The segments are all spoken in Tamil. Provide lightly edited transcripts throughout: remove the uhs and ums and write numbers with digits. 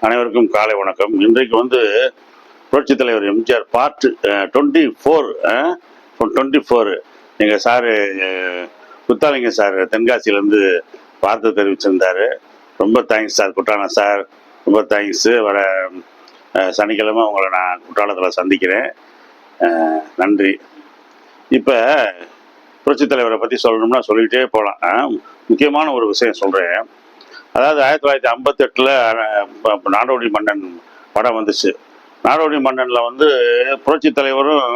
அனைவருக்கும் காலை வணக்கம். இன்றைக்கு புரட்சித் தலைவர் எம்ஜிஆர் பார்ட் 24 எங்கள் சாரு முத்தாலிங்க சார் தென்காசியிலேருந்து வார்த்தை தெரிவிச்சிருந்தாரு. ரொம்ப தேங்க்ஸ் சார். குற்றாலம் சார் ரொம்ப தேங்க்ஸு. வர சனிக்கிழமை உங்களை நான் குற்றாலத்தில் சந்திக்கிறேன். நன்றி. இப்போ புரட்சித் தலைவரை பற்றி சொல்லணும்னா சொல்லிக்கிட்டே போகலாம். முக்கியமான ஒரு விஷயம் சொல்கிறேன். அதாவது 1958 நாடோடி மன்னன் படம் வந்துச்சு. நாடோடி மன்னனில் புரட்சி தலைவரும்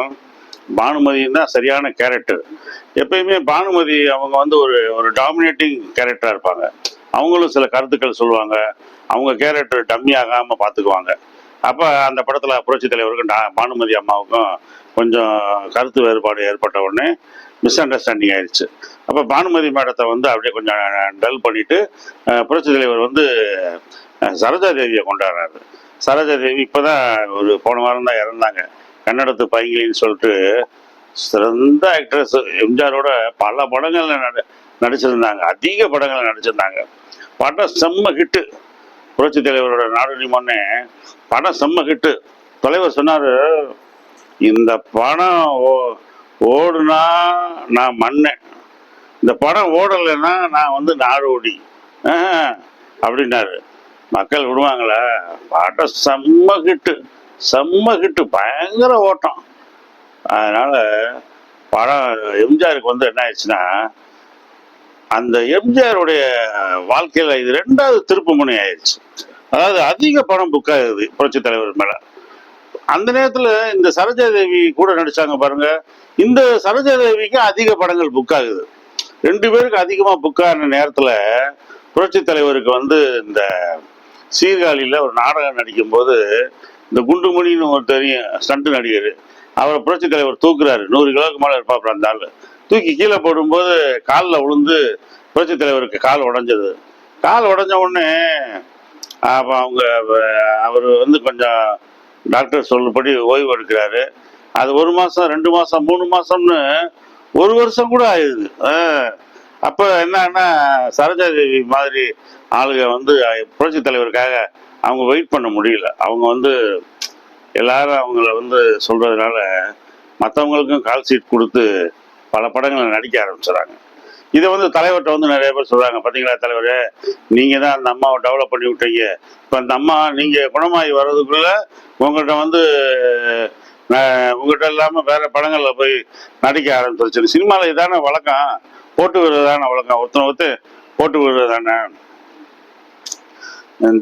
பானுமதியும் தான் சரியான கேரக்டர். எப்பயுமே பானுமதி அவங்க ஒரு டாமினேட்டிங் கேரக்டராக இருப்பாங்க. அவங்களும் சில கருத்துக்கள் சொல்லுவாங்க. அவங்க கேரக்டர் டம்மி ஆகாமல் பார்த்துக்குவாங்க. அப்போ அந்த படத்தில் புரட்சி தலைவருக்கும் பானுமதி அம்மாவுக்கும் கொஞ்சம் கருத்து வேறுபாடு ஏற்பட்ட உடனே மிஸ் அண்டர்ஸ்டாண்டிங் ஆயிடுச்சு. அப்போ பானுமதி மேடத்தை அப்படியே கொஞ்சம் டல் பண்ணிட்டு புரட்சி தலைவர் சரோஜா தேவியை கொண்டாடுறாரு. சரோஜா தேவி இப்போதான் போன வாரம் தான் இறந்தாங்க. கன்னடத்து பைங்கிலின்னு சொல்லிட்டு சிறந்த ஆக்ட்ரஸ். எம்ஜிஆரோட பல படங்கள்ல நடிச்சிருந்தாங்க. அதிக படங்கள்ல நடிச்சிருந்தாங்க. படம் செம்ம ஹிட்டு. புரட்சி தலைவரோட நாடோடி மன்னே படம் செம்ம ஹிட்டு. தலைவர் சொன்னாரு, இந்த படம் ஓடுனா நான் மன்னன், இந்த படம் ஓடலைன்னா நான் நாடோடி அப்படின்னாரு. மக்கள் விடுவாங்களா? படம் செம்ம கிட்டு பயங்கர ஓட்டம். அதனால படம் எம்ஜிஆருக்கு என்ன ஆயிடுச்சுன்னா, அந்த எம்ஜிஆருடைய வாழ்க்கையில இது 2வது திருப்பு முனை ஆயிடுச்சு. அதாவது அதிக படம் புக் ஆகுது புரட்சி தலைவர் மேல. அந்த நேரத்துல இந்த சரோஜா தேவி கூட நடிச்சாங்க பாருங்க. இந்த சரோஜா தேவிக்கு அதிக படங்கள் புக் ஆகுது. 2 பேருக்கு அதிகமா புக் ஆன நேரத்துல புரட்சி தலைவருக்கு இந்த சீர்காழியில ஒரு நாடகம் நடிக்கும் போது இந்த குண்டுமணின்னு ஒரு தெரியும் ஸ்டண்ட் நடிகர், அவரை புரட்சி தலைவர் தூக்குறாரு. 100 கிலோவுக்கு மேல இருப்பாப்புல. அந்த ஆள் தூக்கி கீழே போடும்போது காலில் விழுந்து புரட்சி தலைவருக்கு கால் உடைஞ்சது. கால் உடைஞ்ச உடனே அவர் கொஞ்சம் டாக்டர் சொல்லுபடி ஓய்வு எடுக்கிறாரு. அது 1 மாசம் 2 மாசம் 3 மாசம்னு 1 வருஷம் கூட ஆயிடுது. அப்ப என்னன்னா, சரோஜா தேவி மாதிரி ஆளுங்க புரட்சி தலைவருக்காக அவங்க வெயிட் பண்ண முடியல. அவங்க எல்லாரும் அவங்கள சொல்றதுனால மற்றவங்களுக்கும் கால் சீட் கொடுத்து பல படங்களை நடிக்க ஆரம்பிச்சுறாங்க. இதை தலைவர்கிட்ட நிறைய பேர் சொல்றாங்க, பார்த்தீங்களா தலைவரே, நீங்க தான் அந்த அம்மாவை டெவலப் பண்ணி விட்டீங்க. இப்போ அந்த அம்மா நீங்க குணமாகி வர்றதுக்குள்ள உங்கள்கிட்ட உங்கள்கிட்ட இல்லாமல் வேற படங்கள்ல போய் நடிக்க ஆரம்பிச்சிருச்சு. சினிமாவில் இதான வழக்கம், போட்டு விடுறதான வழக்கம், ஒருத்தர் போட்டு விடுறதானே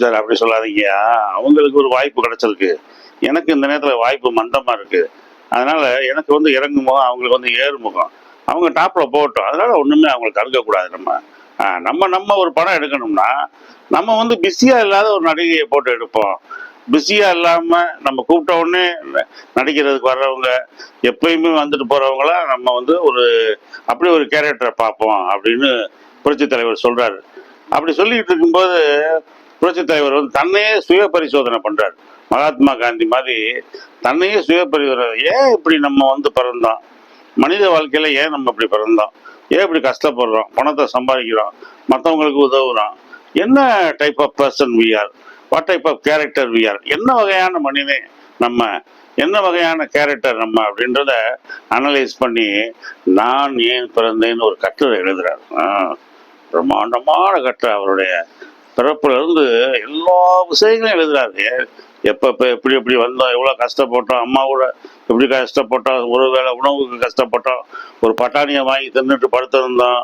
சார். அப்படி சொல்லாதீங்க. அவங்களுக்கு ஒரு வாய்ப்பு கிடைச்சிருக்கு, எனக்கு இந்த நேரத்தில் வாய்ப்பு மந்தமா இருக்கு. அதனால எனக்கு இறங்கு முகம், அவங்களுக்கு ஏறு முகம். அவங்க டாப்ல போகட்டும். அதனால ஒண்ணுமே அவங்களுக்கு தடுக்கக்கூடாது. நம்ம ஒரு படம் எடுக்கணும்னா நம்ம பிஸியா இல்லாத ஒரு நடிகையை போட்டு எடுப்போம். பிஸியா இல்லாம நம்ம கூப்பிட்ட உடனே நடிக்கிறதுக்கு வர்றவங்க, எப்பயுமே வந்துட்டு போறவங்களா நம்ம அப்படி ஒரு கேரக்டரை பார்ப்போம் அப்படின்னு புரட்சி தலைவர் சொல்றாரு. அப்படி சொல்லிட்டு இருக்கும்போது புரட்சி தலைவர் தன்னையே சுய பரிசோதனை பண்றாரு. மகாத்மா காந்தி மாதிரி தன்னையே சுய பரிசோதனை. ஏன் இப்படி நம்ம பிறந்தோம்? மனித வாழ்க்கையில ஏன் நம்ம இப்படி பிறந்தோம்? ஏன் இப்படி கஷ்டப்படுறோம்? பணத்தை சம்பாதிக்கிறோம், மற்றவங்களுக்கு உதவுறோம். என்ன type of person we are? What type of character we are? என்ன வகையான மனிதன் நம்ம? என்ன வகையான கேரக்டர் நம்ம அப்படின்றத அனலைஸ் பண்ணி நான் ஏன் பிறந்தேன்னு ஒரு கட்டுரை எழுதுறாரு. பிரம்மாண்டமான கட்டுரை. அவருடைய பிறப்புல இருந்து எல்லா விஷயங்களையும் எழுதுறாரு. எப்ப எப்படி எப்படி வந்தோம், எவ்வளவு கஷ்டப்பட்டோம், அம்மாவோட எப்படி கஷ்டப்பட்டோம், ஒரு வேளை உணவுக்கு கஷ்டப்பட்டோம், ஒரு பட்டாணியை வாங்கி தின்னுட்டு படுத்திருந்தோம்,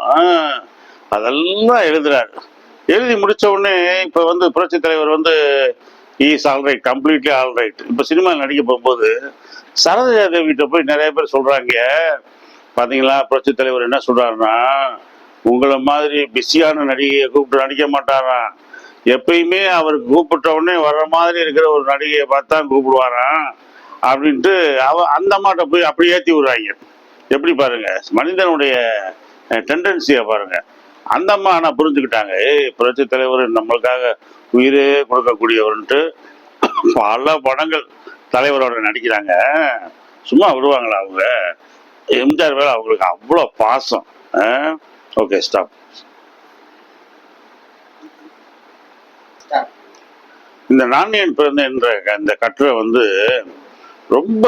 அதெல்லாம் எழுதுறாரு. எழுதி முடிச்ச உடனே இப்ப புரட்சி தலைவர் இஸ் ஆல்ரைட், கம்ப்ளீட்லி ஆல்ரைட். இப்ப சினிமா நடிக்க போகும்போது சரோஜா தேவிட்ட போய் நிறைய பேர் சொல்றாங்க, பாத்தீங்களா புரட்சி தலைவர் என்ன சொல்றாருன்னா, உங்களை மாதிரி பிஸியான நடிகையை கூப்பிட்டு நடிக்க மாட்டாராம். எப்பயுமே அவருக்கு கூப்பிட்ட உடனே வர்ற மாதிரி இருக்கிற ஒரு நடிகையை பார்த்தா கூப்பிடுவாராம் அப்படின்ட்டு அந்த அம்மாட்ட போய் அப்படி ஏற்றி விடுறாங்க. எப்படி பாருங்க மனிதனுடைய டெண்டன்சியை பாருங்க. அந்த அம்மா ஆனா புரிஞ்சுக்கிட்டாங்க, புரட்சி தலைவர் நம்மளுக்காக உயிரே கொடுக்கக்கூடியவர்ன்ட்டு பல படங்கள் தலைவரோட நடிக்கிறாங்க. சும்மா விடுவாங்களா அவங்க? எம்ஜிஆர் மேல அவங்களுக்கு அவ்வளோ பாசம். Okay, stop. இந்த நாணயன் பிறந்த என்ற அந்த கட்டுரை வந்து ரொம்ப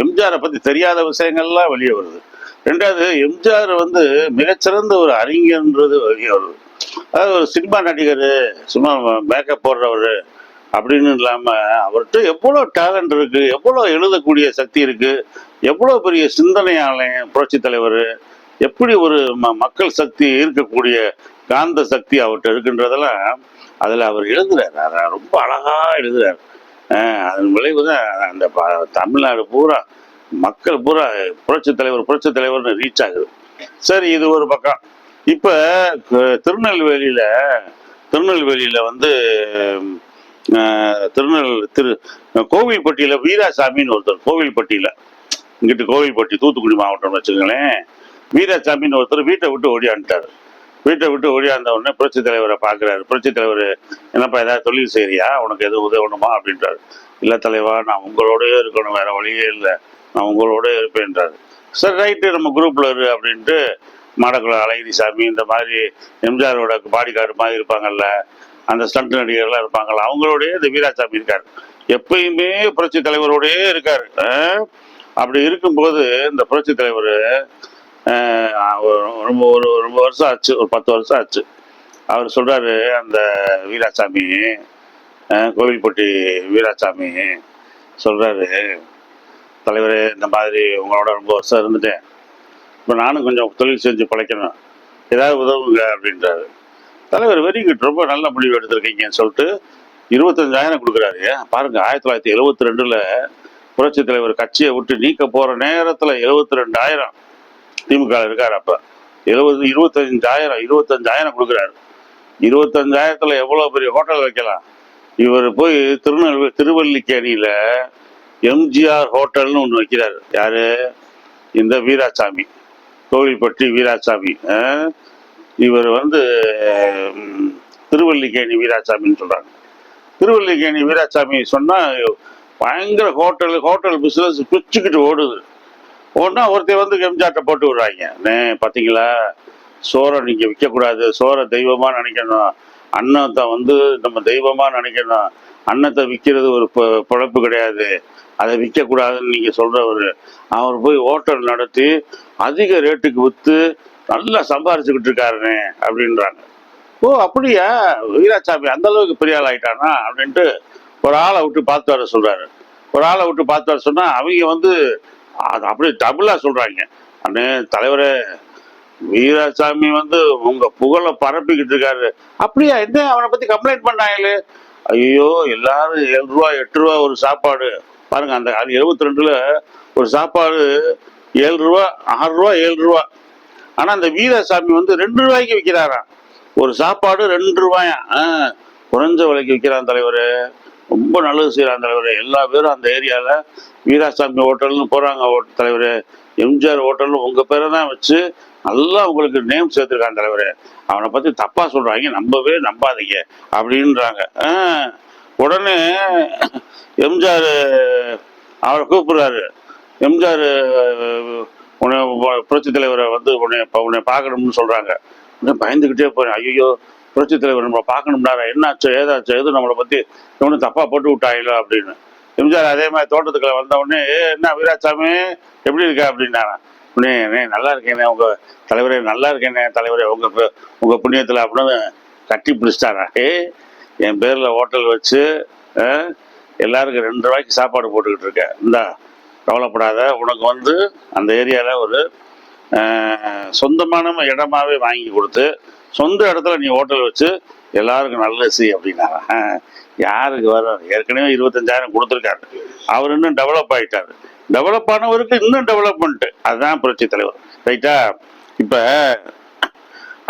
எம்ஜிஆரை பத்தி தெரியாத விஷயங்கள்லாம் வெளியே வருது. ரெண்டாவது, எம்ஜிஆர் வந்து மிகச்சிறந்த ஒரு அறிஞர்ன்றது வெளியே வருது. அதாவது ஒரு சினிமா நடிகர், சும்மா மேக்கப் போடுறவர் அப்படின்னு இல்லாம அவர்கிட்ட எவ்வளவு டேலண்ட் இருக்கு, எவ்வளவு எழுதக்கூடிய சக்தி இருக்கு, எவ்வளவு பெரிய சிந்தனையாளன் புரட்சி தலைவர், எப்படி ஒரு மக்கள் சக்தி இருக்கக்கூடிய காந்த சக்தி அவர்கிட்ட இருக்குன்றதெல்லாம் அதுல அவர் எழுதுறாரு. அதை ரொம்ப அழகா எழுதுறாரு. அதன் விளைவுதான் அந்த தமிழ்நாடு பூரா மக்கள் பூரா புரட்சி தலைவர்னு ரீச் ஆகுது. சரி, இது ஒரு பக்கம். இப்ப திருநெல்வேலியில திருநெல்வேலியில வந்து கோவில்பட்டியில வீராசாமின்னு ஒருத்தர், கோவில்பட்டியில இங்கிட்டு கோவில்பட்டி தூத்துக்குடி மாவட்டம்னு வச்சுக்கோங்களேன். வீராசாமின்னு ஒருத்தர் வீட்டை விட்டு ஓடியான்ட்டாரு. வீட்டை விட்டு ஓடியாந்த உடனே புரட்சி தலைவரை பாக்குறாரு. புரட்சி தலைவர், என்னப்பா ஏதாவது தொழில் செய்யறியா, உனக்கு எதுவும் உதவணுமா அப்படின்றாரு. இல்ல தலைவா, நான் உங்களோடய இருக்கணும், வேற வழியே இல்லை, நான் உங்களோட இருப்பேன்றாரு. சரி ரைட்டு, நம்ம குரூப்ல இரு அப்படின்ட்டு மாடக்குள அழகிரிசாமி, இந்த மாதிரி எம்ஜிஆரோட பாடிகார்டு மாதிரி இருப்பாங்கல்ல, அந்த ஸ்டண்ட் நடிகர்லாம் இருப்பாங்கல்ல, அவங்களோடய இந்த வீராசாமி இருக்காரு. எப்பயுமே புரட்சி தலைவரோடயே இருக்காரு. அப்படி இருக்கும்போது இந்த புரட்சி தலைவர் ரொம்ப ரொம்ப வருஷம் ஆச்சு, ஒரு 10 வருஷம் ஆச்சு. அவர் சொல்றாரு, அந்த வீராசாமி, கோவில்பட்டி வீராசாமி சொல்றாரு, தலைவரே இந்த மாதிரி உங்களோட ரொம்ப வருஷம் இருந்துட்டேன், இப்போ நானும் கொஞ்சம் தொழில் செஞ்சு பழைக்கணும், ஏதாவது உதவுங்க அப்படின்றாரு. தலைவர் வெரி குட், ரொம்ப நல்ல முடிவு எடுத்திருக்கீங்கன்னு சொல்லிட்டு 25,000 கொடுக்குறாரு. பாருங்க, 1972 புரட்சி தலைவர் கட்சியை விட்டு நீக்க போற நேரத்துல 72,000 திமுக இருக்காரு. அப்ப 25,000 கொடுக்குறாரு. 25,000 எவ்வளவு பெரிய ஹோட்டல் வைக்கலாம். இவர் போய் திருவல்லிக்கேணியில எம்ஜிஆர் ஹோட்டல்னு ஒண்ணு வைக்கிறாரு. யாரு? இந்த வீராசாமி, கோவில்பட்டி வீராசாமி. இவர் வந்து திருவல்லிக்கேணி வீராசாமின்னு சொல்றாங்க. திருவல்லிக்கேணி வீராசாமி சொன்னா பயங்கர ஹோட்டல் பிசினஸ் பிச்சுக்கிட்டு ஓடுது. ஒன்னா ஒருத்தர் வந்து எம்ஜிஆர்ட்ட போட்டு விடுறாங்க, பாத்தீங்களா, சோறை நீங்க விற்க கூடாது, சோறை தெய்வமா நினைக்கணும், அன்னத்தை வந்து நம்ம தெய்வமா நினைக்கணும், அன்னத்தை விற்கிறது ஒரு பிழப்பு கிடையாது, அதை விற்க கூடாதுன்னு நீங்க சொல்றவரு, அவர் போய் ஹோட்டல் நடத்தி அதிக ரேட்டுக்கு விற்று நல்லா சம்பாரிச்சுக்கிட்டு இருக்காருன்னு அப்படின்றாங்க. ஓ அப்படியா, வீராசாமி அந்த அளவுக்கு பெரிய ஆள் ஆயிட்டானா அப்படின்ட்டு ஒரு ஆளை விட்டு பார்த்து வர சொல்றாரு. ஒரு ஆளை விட்டு பார்த்து வர சொன்னா அவங்க வந்து அது அப்படியே டபுளா சொல்றாங்க, அண்ணே தலைவரே, வீராசாமி வந்து உங்க புகழை பரப்பிக்கிட்டு இருக்காரு. அப்படியா, என்ன அவனை பத்தி கம்ப்ளைண்ட் பண்ணாங்களே. ஐயோ, எல்லாரும் 7 ரூபா 8 ரூபா ஒரு சாப்பாடு. பாருங்க, அந்த 72 ஒரு சாப்பாடு 7 ரூபா, 6 ரூபா 7 ரூபா. ஆனா அந்த வீராசாமி வந்து 2 ரூபாய்க்கு விற்கிறாராம் ஒரு சாப்பாடு, 2 ரூபாயா. குறைஞ்ச விலைக்கு விற்கிறான் தலைவர், ரொம்ப நல்லது செய்யறான் தலைவர். எல்லா பேரும் அந்த ஏரியால வீராசாமி ஹோட்டல்னு போறாங்க. தலைவர், எம்ஜிஆர் ஹோட்டல்னு உங்க பேரை தான் வச்சு நல்லா உங்களுக்கு நேம் சேர்த்திருக்கான் தலைவர், அவனை பத்தி தப்பா சொல்றாங்க, நம்பாதீங்க அப்படின்றாங்க. உடனே எம்ஜிஆர் அவரை கூப்பிடுறாரு. எம்ஜிஆர் புரட்சி தலைவரை வந்து உன்னை பார்க்கணும்னு சொல்றாங்க. பயந்துகிட்டே போறேன், ஐயோ புரட்சி தலைவர் நம்மளை பார்க்கணும்னாரா, என்னாச்சோ ஏதாச்சோ, எதுவும் நம்மளை பத்தி இவனு தப்பா போட்டு விட்டாங்களோ அப்படின்னு. எம்ஜிஆர் அதே மாதிரி தோட்டத்துக்குள்ள வந்த உடனே, என்ன வீராசாமி எப்படி இருக்கா அப்படின்னாரா. உடனே நல்லா இருக்கேனே உங்க தலைவரே, நல்லா இருக்கேனே தலைவரே, உங்க புண்ணியத்துல அப்படின்னு கட்டி பிடிச்சிட்டாரா. என் பேர்ல ஹோட்டல் வச்சு எல்லாருக்கும் 2 ரூபாய்க்கு சாப்பாடு போட்டுக்கிட்டு இருக்கேன், இந்தா கவலைப்படாத, உனக்கு வந்து அந்த ஏரியால ஒரு சொந்தமான இடமாவே வாங்கி கொடுத்து சொந்த இடத்துல நீ ஹோட்டல் வச்சு எல்லாருக்கும் நல்லது செய் அப்படின்னாரா. யாருக்கு வர, ஏற்கனவே 25,000 கொடுத்துருக்காரு, அவர் இன்னும் டெவலப் ஆயிட்டாரு. டெவலப் ஆனவருக்கு இன்னும் டெவலப்மெண்ட், அதுதான் புரட்சி தலைவர். ரைட்டா? இப்ப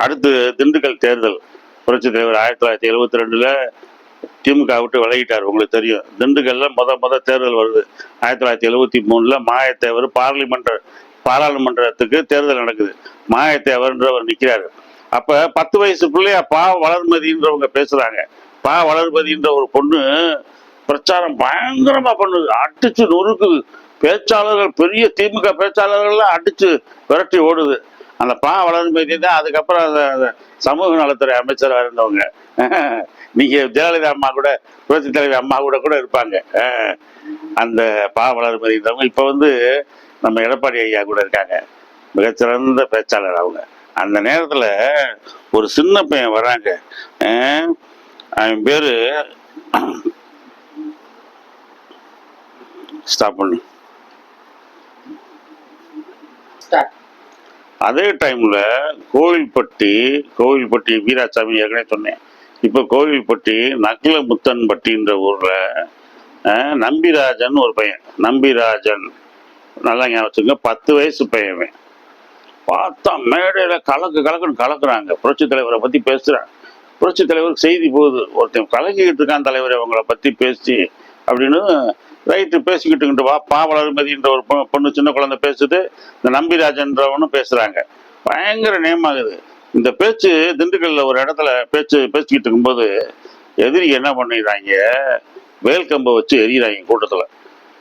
அடுத்து திண்டுக்கல் தேர்தல். புரட்சி தலைவர் 1972 திமுக விட்டு விலகிட்டார். உங்களுக்கு தெரியும், திண்டுக்கல்ல முத தேர்தல் வருது. 1973 மாயத்தேவர் பாராளுமன்றத்துக்கு தேர்தல் நடக்குது. மாயத்தேவர்ன்றவர் நிக்கிறாரு. அப்ப 10 வயசு பிள்ளையா வளர்மதின்றவங்க பேசுறாங்க. வளர்மதின்ற ஒரு பொண்ணு பிரச்சாரம் பயங்கரமா பண்ணுது, அடிச்சு நொறுக்குது. பேச்சாளர்கள், பெரிய திமுக பேச்சாளர்கள்லாம் அடிச்சு விரட்டி ஓடுது. அந்த பா வளர்மதி தான் அதுக்கப்புறம் அந்த சமூக நலத்துறை அமைச்சராக இருந்தவங்க. நீங்க ஜெயலலிதா அம்மா கூட, புரட்சி தலைவி அம்மா கூட கூட இருப்பாங்க. அந்த பா வளர்மதி இருந்தவங்க இப்ப வந்து நம்ம எடப்பாடி ஐயா கூட இருக்காங்க. மிகச்சிறந்த பேச்சாளர் அவங்க. அந்த நேரத்துல ஒரு சின்ன பையன் வராங்க. அவன் பேரு ஸ்டாப் பண்ணு. அதே டைம்ல கோவில்பட்டி வீராசாமி ஏற்கனவே சொன்னேன். இப்ப கோவில்பட்டி நக்கலமுத்தன்பட்டின்ற ஊர்ல நம்பிராஜன் ஒரு பையன். நம்பிராஜன் நல்லா ஞாபகம் வச்சுங்க. 10 வயசு பையன். பார்த்தா மேடையில கலக்குன்னு கலக்குறாங்க. புரட்சி தலைவரை பத்தி பேசுறாங்க. புரட்சி தலைவருக்கு செய்தி போகுது, ஒருத்தன் கலக்கிக்கிட்டு இருக்கான் தலைவரை அவங்கள பத்தி பேசி அப்படின்னு. ரைட்டு, பேசிக்கிட்டு வா பாவலர்மதின்ற ஒரு பொண்ணு சின்ன குழந்தை பேசுது, இந்த நம்பிராஜன்றவனும் பேசுறாங்க. பயங்கர நேமாகுது இந்த பேச்சு. திண்டுக்கல்ல ஒரு இடத்துல பேசிக்கிட்டு இருக்கும்போது எதிரி என்ன பண்ணிடுறாங்க, வேல்கம்பை வச்சு எரியிறாங்க.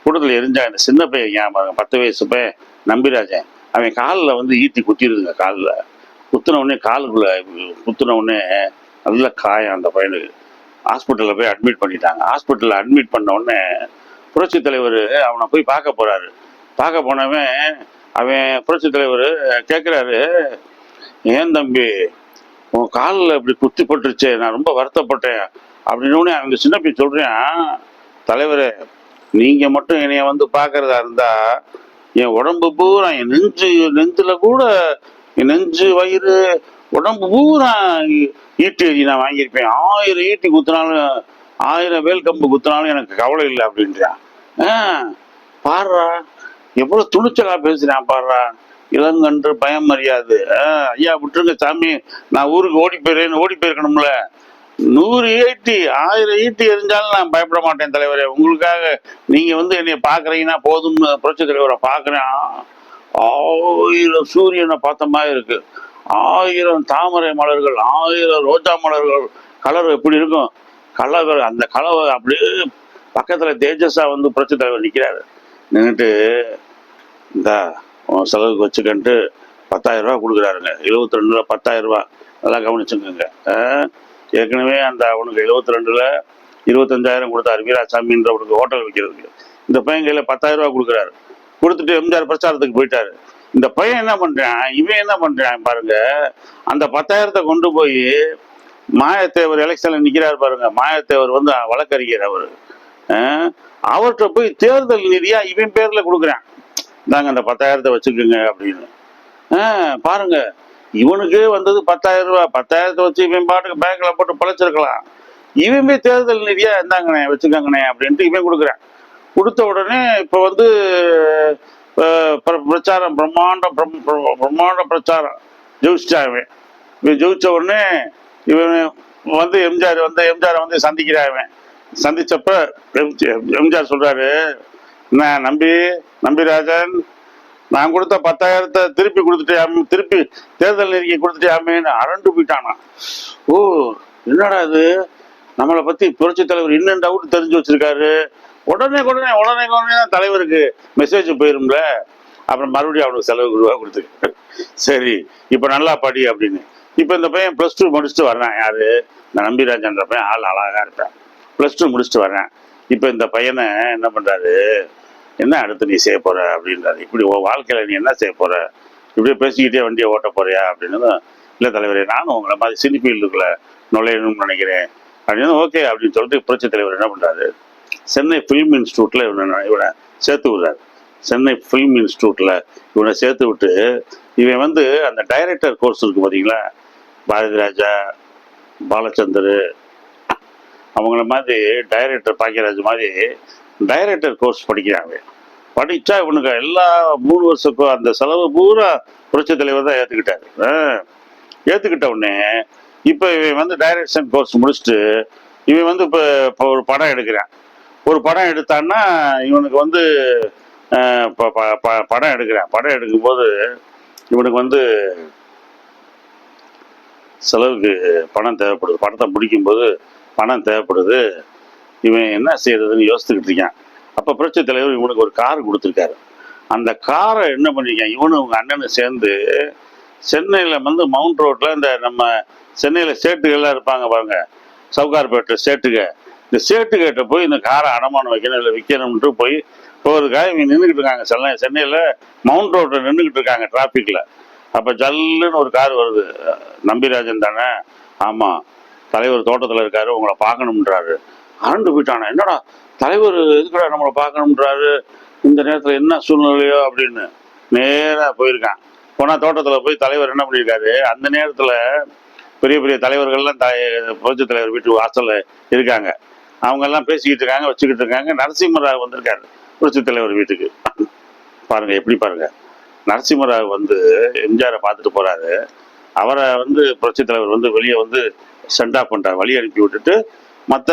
கூட்டத்துல எரிஞ்சா இந்த சின்ன பையன் ஞாபகம், 10 வயசு பையன் நம்பிராஜன். அவன் காலில் வந்து ஈட்டி குத்திடுதுங்க. காலில் குத்துன உடனே, காலுக்குள்ள குத்துன உடனே நல்ல காயம் அந்த பையனுக்கு. ஹாஸ்பிட்டலில் போய் அட்மிட் பண்ணிட்டாங்க. ஹாஸ்பிட்டலில் அட்மிட் பண்ண உடனே புரட்சி தலைவர் அவனை போய் பார்க்க போறாரு. பார்க்க போனவன் அவன் புரட்சி தலைவர் கேட்குறாரு, ஏன் தம்பி உன் காலில் இப்படி குத்தி போட்டுருச்சே, நான் ரொம்ப வருத்தப்பட்டேன் அப்படின்னு. அவங்க சின்ன போய் சொல்றேன், தலைவரே நீங்க மட்டும் என்னைய வந்து பார்க்கறதா இருந்தா என் உடம்பு பூரா, என் நெஞ்சுல கூட, என் நெஞ்சு வயிறு உடம்பு பூரா ஈட்டி எறி நான் வாங்கியிருப்பேன். 1000 ஈட்டி குத்தினாலும், 1000 வேல் கம்பு குத்தினாலும் எனக்கு கவலை இல்லை அப்படின்றான். பாடுறா எவ்வளவு துணிச்சலா பேசுறான் பாடுறா. இளங்கன்று பயம் அறியாது. ஐயா விட்டுருங்க சாமி, நான் ஊருக்கு ஓடி போயிருக்கணும்ல. 100 ஈட்டி 1000 ஈட்டி எரிஞ்சாலும் நான் பயப்பட மாட்டேன் தலைவரே. உங்களுக்காக நீங்க வந்து என்னைய பாக்குறீங்கன்னா போதும். புரட்சி தலைவரை பாக்குறேன். 1000 சூரியனை பார்த்த மாதிரி இருக்கு. 1000 தாமரை மலர்கள், 1000 ரோஜா மலர்கள். கலர் எப்படி இருக்கும், கலர் அந்த கலர் அப்படியே. பக்கத்துல தேஜஸா வந்து புரட்சி தலைவர் நிக்கிறாரு. நின்றுட்டு இந்த செலவுக்கு வச்சுக்கன்ட்டு 10,000 ரூபா கொடுக்குறாருங்க. 72 ரூபா 10,000 ரூபா. நல்லா கவனிச்சுக்கோங்க. ஏற்கனவே அந்த அவனுக்கு 72ல 25,000 கொடுத்தாரு வீராசாமின்ற அவனுக்கு ஹோட்டல் வைக்கிறதுக்கு. இந்த பையன் கையில 10,000 ரூபா கொடுக்குறாரு. கொடுத்துட்டு எம்ஜிஆர் பிரச்சாரத்துக்கு போயிட்டாரு. இந்த பையன் என்ன பண்றான், இவன் என்ன பண்றான் பாருங்க, அந்த 10,000 கொண்டு போய் மாயத்தேவர் எலெக்ஷன்ல நிக்கிறாரு பாருங்க. மாயத்தேவர் வந்து வழக்கறிஞர் அவரு. அவர்கிட்ட போய் தேர்தல் நிதியா இவன் பேர்ல கொடுக்குறான். நாங்க அந்த 10,000 வச்சுக்கோங்க அப்படின்னு. பாருங்க, இவனுக்கு வந்தது 10,000 ரூபா. 10,000 வச்சு இவன் பாட்டுக்கு பேங்க்ல போட்டு பழச்சிருக்கலாம். இவன் போய் தேர்தல் நிதியா இருந்தாங்கண்ணே வச்சுக்காங்கண்ணே அப்படின்ட்டு இவன் கொடுக்குறான். கொடுத்த உடனே இப்ப வந்து பிரச்சாரம், பிரம்மாண்ட பிரச்சாரம் ஜெயிச்சிட்டான். இவன் ஜெயிச்ச உடனே இவன் வந்து எம்ஜிஆர் வந்து சந்திக்கிறான். சந்திச்சப்ப எம்ஜிஆர் சொல்றாரு, என்ன நம்பிராஜன், நான் கொடுத்த 10,000 திருப்பி கொடுத்துட்டே, திருப்பி தேர்தல் நெருக்கி கொடுத்துட்டேன்னு அரண்டு போயிட்டானா. ஓ என்னடா இது, நம்மளை பத்தி புரட்சி தலைவர் இன்னும் டவுட் தெரிஞ்சு வச்சிருக்காரு. உடனே தலைவருக்கு மெசேஜ் போயிரும்ல. அப்புறம் மறுபடியும் அவனுக்கு செலவுக்கு ரூபா கொடுத்துருக்காரு. சரி இப்ப நல்லா படி அப்படின்னு. இப்ப இந்த பையன் +2 முடிச்சுட்டு வர்றான். யாரு, இந்த நம்பிராஜன்ற பையன். ஆள் அழகா இருப்பேன். +2 முடிச்சுட்டு வர்றேன். இப்ப இந்த பையனை என்ன பண்றாரு, என்ன அடுத்து நீ செய்ய போற அப்படின்றாரு. இப்படி வாழ்க்கையில நீ என்ன செய்ய போற, இப்படியே பேசிக்கிட்டே வண்டியை ஓட்ட போறியா அப்படின்னு. இல்லை தலைவரே, நானும் உங்களை மாதிரி சினி ஃபீல்டுக்குள்ள நுழையணும்னு நினைக்கிறேன் அப்படின்னு. ஓகே அப்படின்னு சொல்லிட்டு புரட்சி தலைவர் என்ன பண்றாரு, சென்னை ஃபிலிம் இன்ஸ்டியூட்ல இவனை சேர்த்து விடுறாரு. சென்னை ஃபிலிம் இன்ஸ்டியூட்ல இவனை சேர்த்து விட்டு, இவன் வந்து அந்த டைரக்டர் கோர்ஸ் இருக்கு பார்த்தீங்களா, பாரதி ராஜா, பாலச்சந்தர் அவங்கள மாதிரி டைரக்டர், பாக்கியராஜ் மாதிரி டைரக்டர் கோர்ஸ் படிக்கிறாங்க. படிச்சா இவனுக்கு எல்லா 3 வருஷக்கும் அந்த செலவு பூரா புரட்சி தலைவர் தான் ஏற்றுக்கிட்டாரு. ஏற்றுக்கிட்ட உடனே இப்போ இவன் வந்து டைரக்ஷன் கோர்ஸ் முடிச்சுட்டு இவன் வந்து இப்போ ஒரு படம் எடுக்கிறான். ஒரு படம் எடுத்தான்னா இவனுக்கு வந்து படம் எடுக்கிறான். படம் எடுக்கும்போது இவனுக்கு வந்து செலவுக்கு பணம் தேவைப்படுது. படத்தை முடிக்கும்போது பணம் தேவைப்படுது. இவன் என்ன செய்யறதுன்னு யோசிச்சுக்கிட்டு இருக்கான். அப்போ புரட்சி தலைவர் இவனுக்கு ஒரு கார் கொடுத்துருக்காரு. அந்த காரை என்ன பண்ணிருக்கான், இவனு உங்க அண்ணனு சேர்ந்து சென்னையில் வந்து மவுண்ட் ரோட்டில் இந்த நம்ம சென்னையில் சேட்டுகள்லாம் இருப்பாங்க பாருங்க, சவுகார்பேட்டை சேட்டுக, இந்த சேட்டுக்கிட்ட போய் இந்த காரை அடமானம் வைக்கணும் இல்லை விற்கணும்ட்டு போய் போகிறதுக்காக இவங்க நின்றுக்கிட்டு இருக்காங்க. சென்னையில் மவுண்ட் ரோட்டில் நின்றுக்கிட்டு இருக்காங்க டிராஃபிக்கில். அப்போ ஜல்லுன்னு ஒரு கார் வருது. நம்பிராஜன் தானே? ஆமாம், தலைவர் தோட்டத்தில் இருக்காரு, உங்களை பார்க்கணுன்றாரு. அரண்டு போயிட்டானா, என்னடா தலைவர் எதுக்குடா நம்மளை பார்க்கணுன்றாரு இந்த நேரத்தில், என்ன சூழ்நிலையோ அப்படின்னு நேராக போயிருக்கான். போனால் தோட்டத்தில் போய் தலைவர் என்ன பண்ணியிருக்காரு, அந்த நேரத்தில் பெரிய பெரிய தலைவர்கள்லாம் புரட்சி தலைவர் வீட்டு வாசலில் இருக்காங்க. அவங்கெல்லாம் பேசிக்கிட்டு இருக்காங்க, வச்சுக்கிட்டு இருக்காங்க. நரசிம்மராவ் வந்திருக்காரு புரட்சி தலைவர் வீட்டுக்கு. பாருங்க எப்படி பாருங்க, நரசிம்மராவ் வந்து எம்ஜிஆரை பார்த்துட்டு போறாரு. அவரை வந்து புரட்சி தலைவர் வந்து வெளியே வந்து சென்ட் ஆஃப் பண்ணிட்டார், வழி அனுப்பி விட்டுட்டு மற்ற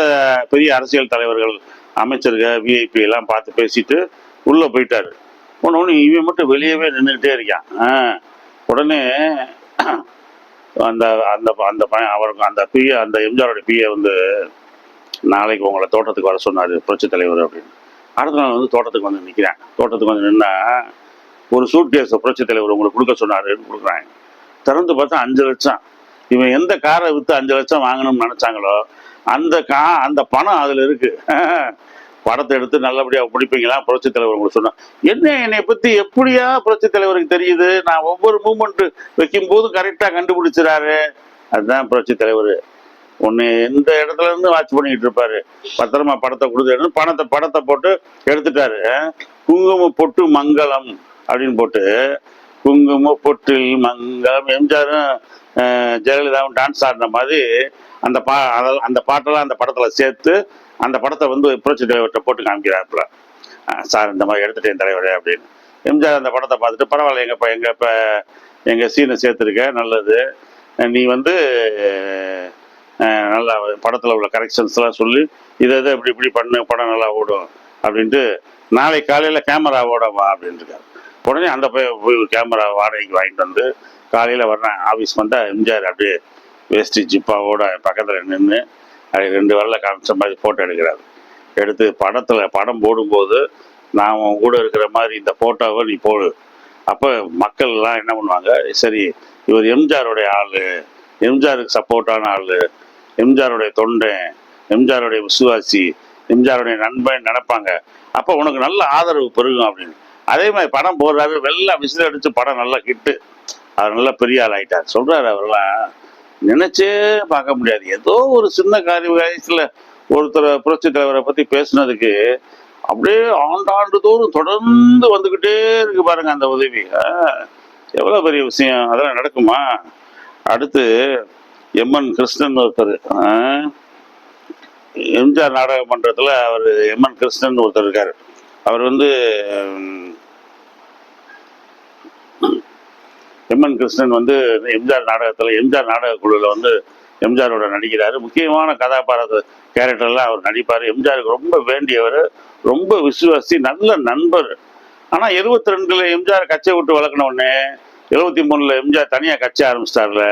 பெரிய அரசியல் தலைவர்கள், அமைச்சர்கள், விஐபி எல்லாம் பார்த்து பேசிட்டு உள்ள போயிட்டாரு. ஒன்று இவன் மட்டும் வெளியவே நின்றுக்கிட்டே இருக்கான். உடனே அந்த அந்த அந்த பையன் அவருக்கு அந்த பிஏ, அந்த எம்ஜிஆரோட பிஏ வந்து நாளைக்கு உங்களை தோட்டத்துக்கு வர சொன்னார் புரட்சி தலைவர் அப்படின்னு. அடுத்த நாள் வந்து தோட்டத்துக்கு வந்து நிற்கிறேன். தோட்டத்துக்கு வந்து நின்னா ஒரு சூட் கேஸை புரட்சி தலைவர் உங்களுக்கு கொடுக்க சொன்னாருன்னு கொடுக்குறாங்க. திறந்து பார்த்தா 5 லட்சம். இவன் எந்த காரை விற்று 5 லட்சம் வாங்கணும்னு நினைச்சாங்களோ அந்த பணம் அதில் இருக்கு. படத்தை எடுத்து நல்லபடியாக பிடிப்பீங்களா புரட்சி தலைவர் உங்களுக்கு சொன்னா. என்னை பற்றி எப்படியா புரட்சி தலைவருக்கு தெரியுது, நான் ஒவ்வொரு மூமெண்ட் வைக்கும் போது கரெக்டாக கண்டுபிடிச்சிடாரு. அதுதான் புரட்சி தலைவர். ஒன்று எந்த இடத்துல இருந்து வாட்ச் பண்ணிக்கிட்டு இருப்பாரு. பத்திரமா படத்தை கொடுத்து படத்தை போட்டு எடுத்துட்டாரு. குங்கும பொட்டு மங்களம் அப்படின்னு போட்டு, குங்கும பொட்டில் மங்களம், எம்ஜிஆரும் ஜெயலலிதாவும் டான்ஸ் ஆடின மாதிரி அந்த பாட்டெல்லாம் அந்த படத்தில் சேர்த்து அந்த படத்தை வந்து புரட்சி தலைவர்கிட்ட போட்டு காமிக்கிறாப்புல. சார் இந்த மாதிரி எடுத்துட்டேன் தலைவரே அப்படின்னு. எம்ஜிஆர் அந்த படத்தை பார்த்துட்டு, பரவாயில்ல எங்கள் சீனை சேர்த்துருக்க, நல்லது, நீ வந்து நல்லா படத்தில் உள்ள கரெக்ஷன்ஸ்லாம் சொல்லி இதை இப்படி பண்ணு, படம் நல்லா ஓடும் அப்படின்ட்டு நாளை காலையில் கேமராவோட வா அப்படின்ட்டுருக்காரு. உடனே அந்த போய் கேமரா வாடகைக்கு வாங்கிட்டு வந்து காலையில் வர்றேன். ஆஃபீஸ் வந்தால் எம்ஜிஆர் அப்படியே வேஸ்டி ஜிப்பாவோட பக்கத்தில் நின்று அது 2 வரல காமிச்ச மாதிரி ஃபோட்டோ எடுக்கிறாரு. எடுத்து படம் போடும்போது நான் உன் கூட இருக்கிற மாதிரி இந்த ஃபோட்டோவை நீ போடு. அப்போ மக்கள்லாம் என்ன பண்ணுவாங்க, சரி இவர் எம்ஜிஆருடைய ஆள், எம்ஜிஆருக்கு சப்போர்ட்டான ஆள், எம்ஜிஆருடைய தொண்டன், எம்ஜிஆருடைய விசுவாசி, எம்ஜிஆருடைய நண்பன் நினைப்பாங்க. அப்போ உனக்கு நல்ல ஆதரவு பெருகும் அப்படின்னு. அதே மாதிரி படம் போடுறாரு, வெள்ளை விசில் அடித்து படம் நல்லா ஹிட்டு. அவர் நல்லா பெரிய ஆள் ஆகிட்டார் சொல்கிறாரு. அவரெல்லாம் நினைச்சே பார்க்க முடியாது. ஏதோ ஒரு சின்ன வயசுல ஒருத்தர் புரட்சி தலைவரை பற்றி பேசுனதுக்கு அப்படியே ஆண்டாண்டு தோறும் தொடர்ந்து வந்துக்கிட்டே இருக்கு பாருங்க அந்த உதவி. எவ்வளோ பெரிய விஷயம், அதெல்லாம் நடக்குமா? அடுத்து எம்என் கிருஷ்ணன் ஒருத்தர், எம்ஜிஆர் நாடக மன்றத்தில் அவர் எம்என் கிருஷ்ணன் ஒருத்தர் இருக்கார். அவர் வந்து எம்என் கிருஷ்ணன் வந்து எம்ஜிஆர் நாடக குழுவில் வந்து எம்ஜிஆரோட நடிக்கிறாரு. முக்கியமான கதாபாத்திர கேரக்டர்லாம் அவர் நடிப்பார். எம்ஜிஆருக்கு ரொம்ப வேண்டியவர், ரொம்ப விசுவாசி, நல்ல நண்பர். ஆனால் 72 எம்ஜிஆர் கட்சியை விட்டு வளர்க்கணும். உடனே 73 எம்ஜிஆர் தனியாக கட்சி ஆரம்பிச்சிட்டார்ல.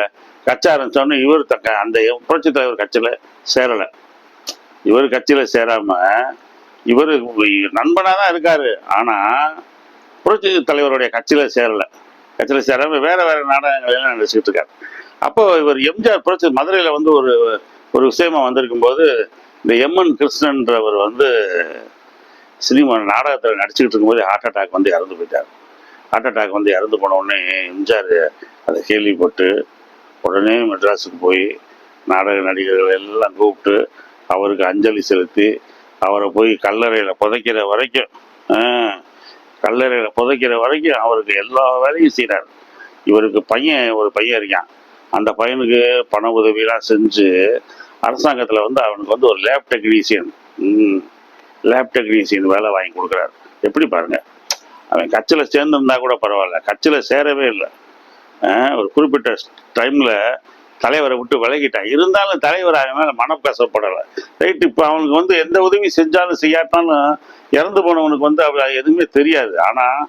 கட்சி ஆரம்பித்தோடனே இவர் அந்த புரட்சி தலைவர் கட்சியில் சேரலை. இவர் கட்சியில் சேராமல் இவர் நண்பனாக தான் இருக்காரு. ஆனால் புரட்சி தலைவருடைய கட்சியில் சேராமல் வேற நாடகங்கள் எல்லாம் நடிச்சுக்கிட்டு இருக்காரு. அப்போ இவர் எம்ஜிஆர் புரட்சி மதுரையில் வந்து ஒரு விஷயமா வந்திருக்கும் போது இந்த எம்என் கிருஷ்ணன்றவர் வந்து சினிமா நாடகத்தில் நடிச்சுக்கிட்டு இருக்கும்போது ஹார்ட் அட்டாக் வந்து இறந்து போயிட்டார். ஹார்ட் அட்டாக் வந்து இறந்து போன உடனே எம்ஜிஆர் அதை கேள்விப்பட்டு உடனே மெட்ராஸுக்கு போய் நாடக நடிகர்கள் எல்லாம் கூப்பிட்டு அவருக்கு அஞ்சலி செலுத்தி அவரை போய் கல்லறையில் புதைக்கிற வரைக்கும் அவருக்கு எல்லா வேலையும் செய்கிறார். இவருக்கு ஒரு பையன் இருக்கான். அந்த பையனுக்கு பண உதவியெல்லாம் செஞ்சு அரசாங்கத்தில் வந்து அவனுக்கு வந்து ஒரு லேப் டெக்னீஷியன் வேலை வாங்கி கொடுக்குறாரு. எப்படி பாருங்க, அவன் கட்சியில் சேர்ந்துருந்தா கூட பரவாயில்ல, கட்சியில் சேரவே இல்லை. ஒரு குறிப்பிட்ட டைமில் தலைவரை விட்டு விலகிட்டான். இருந்தாலும் தலைவர் அவன் மேலே மனம் கசப்படலை. ரைட், இப்போ அவனுக்கு வந்து எந்த உதவி செஞ்சாலும் செய்யாட்டாலும் இறந்து போனவனுக்கு வந்து அவர் எதுவுமே தெரியாது. ஆனால்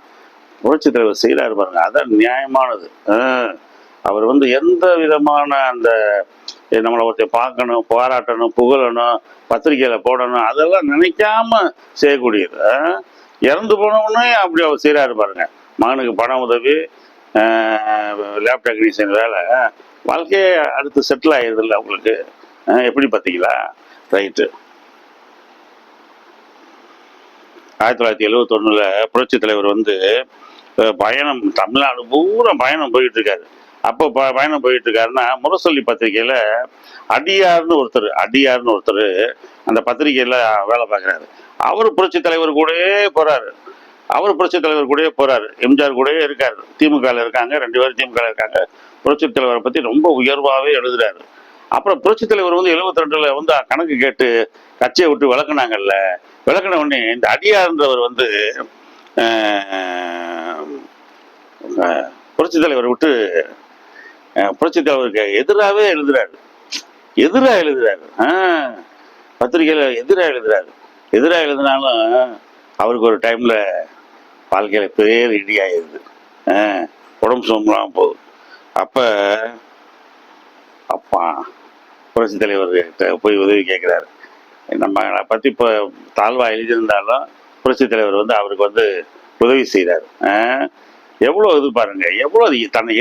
புரட்சி தலைவர் செய்கிறாரு பாருங்க, அதான் நியாயமானது. அவர் வந்து எந்த விதமான அந்த நம்மளை ஒருத்தர் பார்க்கணும், பாராட்டணும், புகழணும், பத்திரிகையில் போடணும், அதெல்லாம் நினைக்காம செய்யக்கூடியது. இறந்து போனவனே அப்படி அவர் செய்கிறாரு பாருங்க. மகனுக்கு பண உதவி, லேப் டெக்னீஷியன் வேலை, வாழ்க்கையே அடுத்து செட்டில் ஆயிடுது இல்லை உங்களுக்கு. எப்படி பார்த்தீங்களா? ரைட்டு. 1971 புரட்சி தலைவர் வந்து பயணம் தமிழ்நாடு பூரா பயணம் போயிட்டு இருக்காரு. அப்போ பயணம் போயிட்டு இருக்காருன்னா முரசொலி பத்திரிகையில அடியார்னு ஒருத்தர் அந்த பத்திரிகையில வேலை பார்க்குறாரு. அவர் புரட்சி தலைவர் கூடயே போறாரு. எம்ஜிஆர் கூடயே இருக்காரு. திமுக இருக்காங்க, 2 பேரும் திமுக இருக்காங்க. புரட்சி தலைவரை பத்தி ரொம்ப உயர்வாகவே எழுதுறாரு. அப்புறம் புரட்சி தலைவர் வந்து 72 வந்து கணக்கு கேட்டு கட்சியை விட்டு விளக்குனாங்கல்ல. விளக்குன உடனே இந்த அடியார்ன்றவர் வந்து புரட்சி தலைவரை விட்டு புரட்சி தலைவருக்கு எதிராகவே எழுதுறாரு. பத்திரிகையில எதிராக எழுதினாலும் அவருக்கு ஒரு டைம்ல வாழ்க்கையில பேர் இடி ஆயிடுது. உடம்பு சோம்பலாம் போகுது. அப்பா புரட்சி தலைவர்கிட்ட போய் உதவி கேட்கிறாரு. நம்மளை பத்தி இப்போ தாழ்வா எழுதியிருந்தாலும் புரட்சி தலைவர் வந்து அவருக்கு வந்து உதவி செய்கிறார். எவ்வளோ இது பாருங்க, எவ்வளோ தன்னை